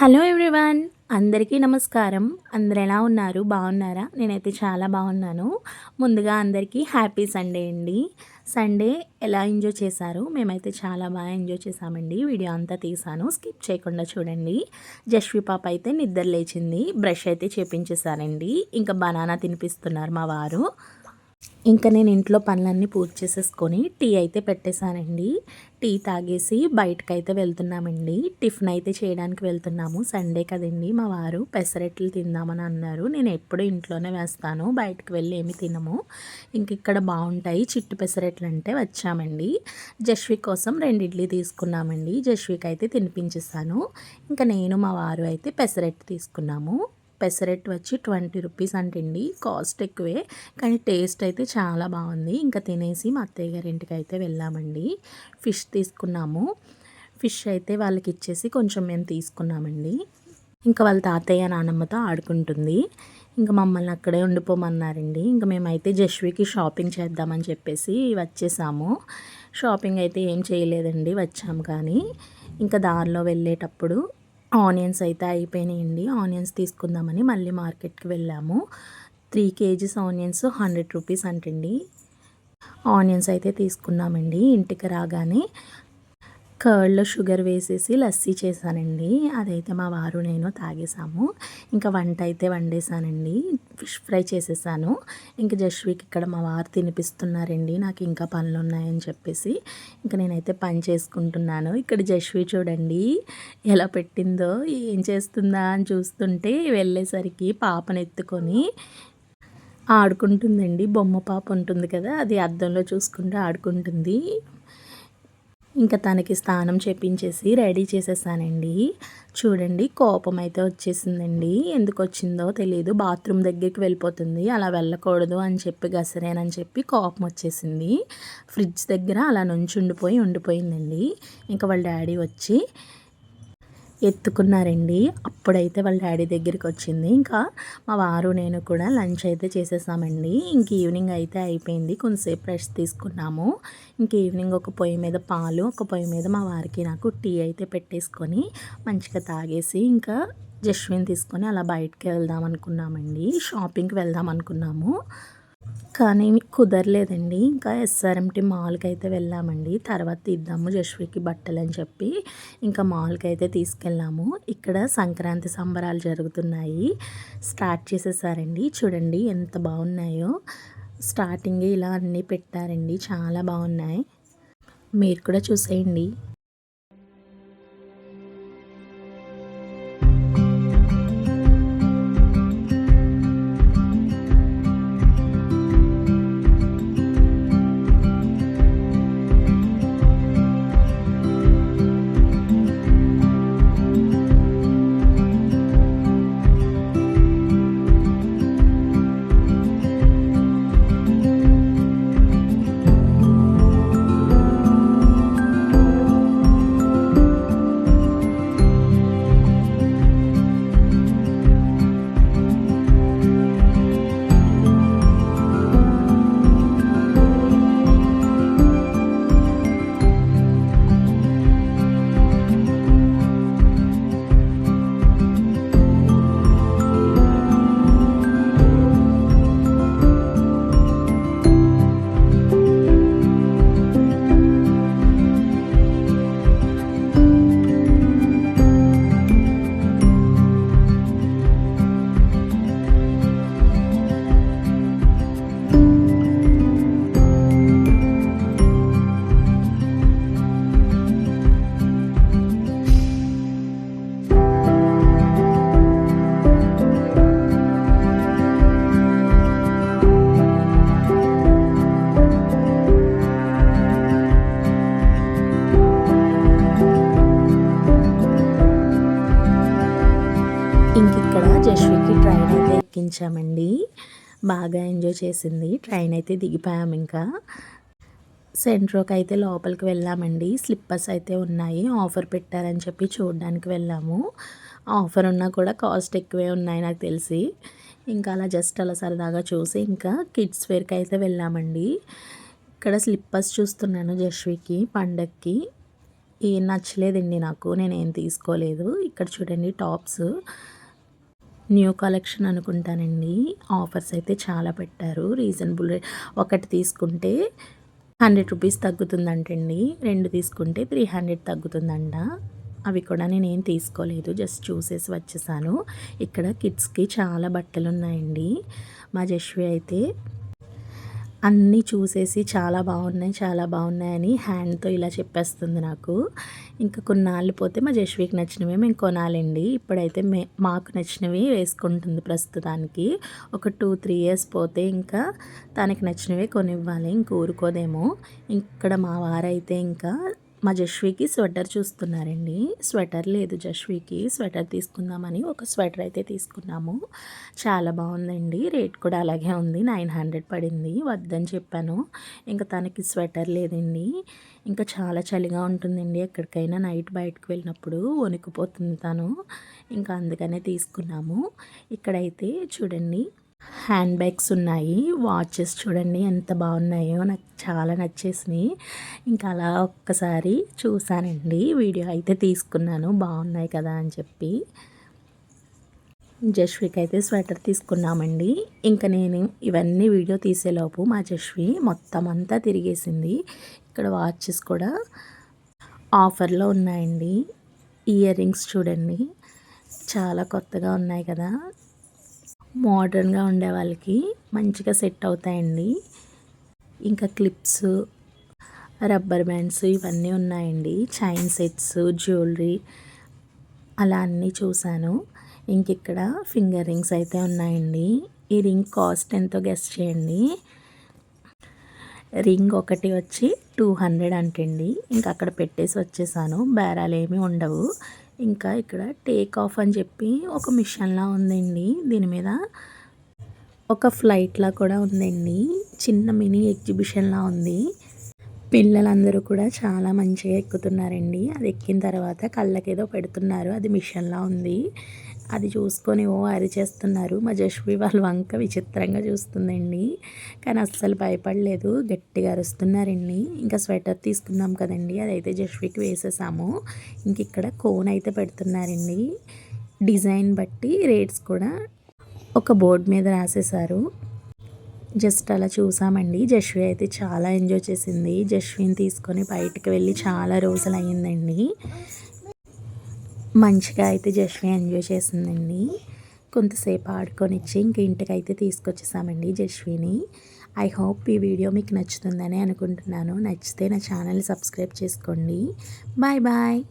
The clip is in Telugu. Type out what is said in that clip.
హలో ఎవ్రీవన్, అందరికీ నమస్కారం. అందరు ఎలా ఉన్నారు? బాగున్నారా? నేనైతే చాలా బాగున్నాను. ముందుగా అందరికీ హ్యాపీ సండే అండి. సండే ఎలా ఎంజాయ్ చేశారు? మేమైతే చాలా బాగా ఎంజాయ్ చేసామండి. వీడియో అంతా తీసాను, స్కిప్ చేయకుండా చూడండి. జస్వి పాప అయితే నిద్ర లేచింది, బ్రష్ అయితే చేపించేశానండి. ఇంకా బనానా తినిపిస్తున్నారు మా వారు. ఇంకా నేను ఇంట్లో పనులన్నీ పూర్తి చేసేసుకొని టీ అయితే పెట్టేశానండి. టీ తాగేసి బయటకైతే వెళ్తున్నామండి. టిఫిన్ అయితే చేయడానికి వెళ్తున్నాము. సండే కదండి, మా వారు పెసరట్లు తిందామని అన్నారు. నేను ఎప్పుడు ఇంట్లోనే వేస్తాను, బయటకు వెళ్ళి ఏమి తినము. ఇంక ఇక్కడ బాగుంటాయి చిట్టు పెసరట్లు అంటే వచ్చామండి. జస్వి కోసం 2 ఇడ్లీ తీసుకున్నామండి. జస్వికి అయితే తినిపించేస్తాను. ఇంకా నేను మా వారు అయితే పెసరట్టు తీసుకున్నాము. పెసరట్టు వచ్చి 20 రూపీస్ అంటండి, కాస్ట్ ఎక్కువే కానీ టేస్ట్ అయితే చాలా బాగుంది. ఇంకా తినేసి మా అత్తయ్య గారి ఇంటికి అయితే వెళ్ళామండి. ఫిష్ తీసుకున్నాము. ఫిష్ అయితే వాళ్ళకి ఇచ్చేసి కొంచెం మేము తీసుకున్నామండి. ఇంకా వాళ్ళ తాతయ్య నానమ్మతో ఆడుకుంటుంది. ఇంకా మమ్మల్ని అక్కడే ఉండిపోమన్నారండి. ఇంకా మేమైతే జస్వికి షాపింగ్ చేద్దామని చెప్పేసి వచ్చేసాము. షాపింగ్ అయితే ఏం చేయలేదండి, వచ్చాము. కానీ ఇంకా దారిలో వెళ్ళేటప్పుడు ఆనియన్స్ అయితే అయిపోయినాయండి. ఆనియన్స్ తీసుకుందామని మళ్ళీ మార్కెట్కి వెళ్ళాము. 3 కేజీస్ ఆనియన్స్ 100 రూపీస్ అంటండి. ఆనియన్స్ అయితే తీసుకున్నామండి. ఇంటికి రాగానే కర్డ్లో షుగర్ వేసేసి లస్సీ చేశానండి. అదైతే మా వారు నేను తాగేసాము. ఇంకా వంట అయితే వండేసానండి. ఫిష్ ఫ్రై చేసేసాను. ఇంకా జస్వికి ఇక్కడ మా వారు తినిపిస్తున్నారండి. నాకు ఇంకా పనులు ఉన్నాయని చెప్పేసి ఇంకా నేనైతే పని చేసుకుంటున్నాను. ఇక్కడ జస్వి చూడండి ఎలా పెట్టిందో, ఏం చేస్తుందా అని చూస్తుంటే వెళ్ళేసరికి పాపను ఎత్తుకొని ఆడుకుంటుందండి. బొమ్మ పాప ఉంటుంది కదా, అది అద్దంలో చూసుకుంటూ ఆడుకుంటుంది. ఇంకా తనకి స్నానం చేపించేసి రెడీ చేసేసానండి. చూడండి కోపం అయితే వచ్చేసిందండి. ఎందుకు వచ్చిందో తెలియదు. బాత్రూమ్ దగ్గరికి వెళ్ళిపోతుంది. అలా వెళ్ళకూడదు అని చెప్పి గసరేనని చెప్పి కోపం వచ్చేసింది. ఫ్రిడ్జ్ దగ్గర అలా ఉండిపోయిందండి. ఇంకా వాళ్ళ డాడీ వచ్చి ఎత్తుకున్నారండి. అప్పుడైతే వాళ్ళ డాడీ దగ్గరికి వచ్చింది. ఇంకా మా వారు నేను కూడా లంచ్ అయితే చేసేసామండి. ఇంక ఈవినింగ్ అయితే అయిపోయింది. కొంతసేపు రెస్ట్ తీసుకున్నాము. ఇంక ఈవినింగ్ ఒక పొయ్యి మీద పాలు, ఒక పొయ్యి మీద మా వారికి నాకు టీ అయితే పెట్టేసుకొని మంచిగా తాగేసి ఇంకా జస్విని తీసుకొని అలా బయటకు వెళ్దాం అనుకున్నామండి. షాపింగ్కి వెళ్దాం అనుకున్నాము కానీ కుదరలేదండి. ఇంకా ఎస్ఆర్ఎంటీ మాల్కి అయితే వెళ్ళామండి. తర్వాత ఇద్దాము జస్వికి బట్టలు అని చెప్పి ఇంకా మాల్కి అయితే తీసుకెళ్ళాము. ఇక్కడ సంక్రాంతి సంబరాలు జరుగుతున్నాయి, స్టార్ట్ చేసేసారండి. చూడండి ఎంత బాగున్నాయో. స్టార్టింగ్ ఇలా అన్నీ పెట్టారండి, చాలా బాగున్నాయి. మీరు కూడా చూసేయండి. ఇంక ఇక్కడ జస్వికి ట్రైన్ అయితే ఎక్కించామండి. బాగా ఎంజాయ్ చేసింది. ట్రైన్ అయితే దిగిపోయాము. ఇంకా సెంట్రోకి అయితే లోపలికి వెళ్ళామండి. స్లిప్పర్స్ అయితే ఉన్నాయి, ఆఫర్ పెట్టారని చెప్పి చూడడానికి వెళ్ళాము. ఆఫర్ ఉన్నా కూడా కాస్ట్ ఎక్కువే ఉన్నాయి నాకు తెలిసి. ఇంకా అలా జస్ట్ అలా సరదాగా చూసి ఇంకా కిడ్స్ వేర్కి అయితే వెళ్ళామండి. ఇక్కడ స్లిప్పర్స్ చూస్తున్నాను జస్వికి పండక్కి. ఏం నచ్చలేదండి నాకు. నేనేం తీసుకోలేదు. ఇక్కడ చూడండి టాప్స్ న్యూ కలెక్షన్ అనుకుంటానండి. ఆఫర్స్ అయితే చాలా పెట్టారు. రీజనబుల్ ఒకటి తీసుకుంటే 100 రూపీస్ తగ్గుతుందంటండి. 2 తీసుకుంటే 300 తగ్గుతుందంట. అవి కూడా నేనేం తీసుకోలేదు. జస్ట్ చూసేసి వచ్చేసాను. ఇక్కడ కిడ్స్‌కి చాలా బట్టలున్నాయండి. మా జశ్వి అయితే అన్నీ చూసేసి చాలా బాగున్నాయని హ్యాండ్‌తో ఇలా చెప్పేస్తుంది నాకు. ఇంకా కొన్నాళ్ళు పోతే మా జశ్వికి నచ్చినవే మేము కొనాలండి. ఇప్పుడైతే మాకు నచ్చినవి వేసుకుంటుంది ప్రస్తుతానికి. ఒక 2, 3 ఇయర్స్ పోతే ఇంకా తనకి నచ్చినవే కొనివ్వాలి. ఇంక ఊరుకోదేమో. ఇక్కడ మా వారైతే ఇంకా మా జశ్వికి స్వెటర్ చూస్తున్నారండి. స్వెటర్ లేదు జశ్వికి. స్వెటర్ తీసుకుందామని ఒక స్వెటర్ అయితే తీసుకున్నాము. చాలా బాగుందండి. రేట్ కూడా అలాగే ఉంది. 900 పడింది. వద్దని చెప్పాను. ఇంకా తనకి స్వెటర్ లేదండి. ఇంకా చాలా చలిగా ఉంటుందండి. ఎక్కడికైనా నైట్ బయటకు వెళ్ళినప్పుడు వణికిపోతుంది తను. ఇంకా అందుకనే తీసుకున్నాము. ఇక్కడైతే చూడండి హ్యాండ్ బ్యాగ్స్ ఉన్నాయి. వాచెస్ చూడండి ఎంత బాగున్నాయో. నాకు చాలా నచ్చేసినాయి. ఇంకా అలా ఒక్కసారి చూసానండి. వీడియో అయితే తీసుకున్నాను బాగున్నాయి కదా అని చెప్పి. జశ్వికి అయితే స్వెటర్ తీసుకున్నామండి. ఇంకా నేను ఇవన్నీ వీడియో తీసేలోపు మా జశ్వి మొత్తం అంతా తిరిగేసింది. ఇక్కడ వాచెస్ కూడా ఆఫర్లో ఉన్నాయండి. ఇయర్ రింగ్స్ చూడండి చాలా కొత్తగా ఉన్నాయి కదా. మోడర్న్గా ఉండే వాళ్ళకి మంచిగా సెట్ అవుతాయండి. ఇంకా క్లిప్స్, రబ్బర్ బ్యాండ్స్ ఇవన్నీ ఉన్నాయండి. చైన్ సెట్స్, జ్యువెలరీ అలా అన్నీ చూశాను. ఇంక ఇక్కడ ఫింగర్ రింగ్స్ అయితే ఉన్నాయండి. ఈ రింగ్ కాస్ట్ ఎంతో గెస్ చేయండి. రింగ్ ఒకటి వచ్చి 200 అంటండి. ఇంకా అక్కడ పెట్టేసి వచ్చేసాను. బేరాలు ఏమీ ఉండవు. ఇంకా ఇక్కడ టేక్ ఆఫ్ అని చెప్పి ఒక మిషన్లా ఉందండి. దీని మీద ఒక ఫ్లైట్లా కూడా ఉందండి. చిన్న మినీ ఎగ్జిబిషన్లా ఉంది. పిల్లలందరూ కూడా చాలా మంచిగా ఎక్కుతున్నారండి. అది ఎక్కిన తర్వాత కళ్ళకేదో పెడుతున్నారు. అది మిషన్లా ఉంది. అది చూసుకొని అరిచేస్తున్నారు. మా జశ్వి వాళ్ళ వంక విచిత్రంగా చూస్తుందండి. కానీ అస్సలు భయపడలేదు. గట్టిగా అరుస్తున్నారండి. ఇంకా స్వెటర్ తీసుకున్నాం కదండి, అదైతే జశ్వికి వేసేసాము. ఇంక ఇక్కడ కోన్ అయితే పెడుతున్నారండి. డిజైన్ బట్టి రేట్స్ కూడా ఒక బోర్డు మీద రాసేసారు. జస్ట్ అలా చూసామండి. జశ్వి అయితే చాలా ఎంజాయ్ చేసింది. జశ్విని తీసుకొని బయటకు వెళ్ళి చాలా రోజులు అయ్యిందండి. మంచిగా అయితే జశ్వి ఎంజాయ్ చేసిందండి. కొంతసేపు ఆడుకొనిచ్చి ఇంక ఇంటికైతే తీసుకొచ్చేసామండి జశ్విని. ఐ హోప్ ఈ వీడియో మీకు నచ్చుతుందని అనుకుంటున్నాను. నచ్చితే నా ఛానల్ని సబ్స్క్రైబ్ చేసుకోండి. Bye bye.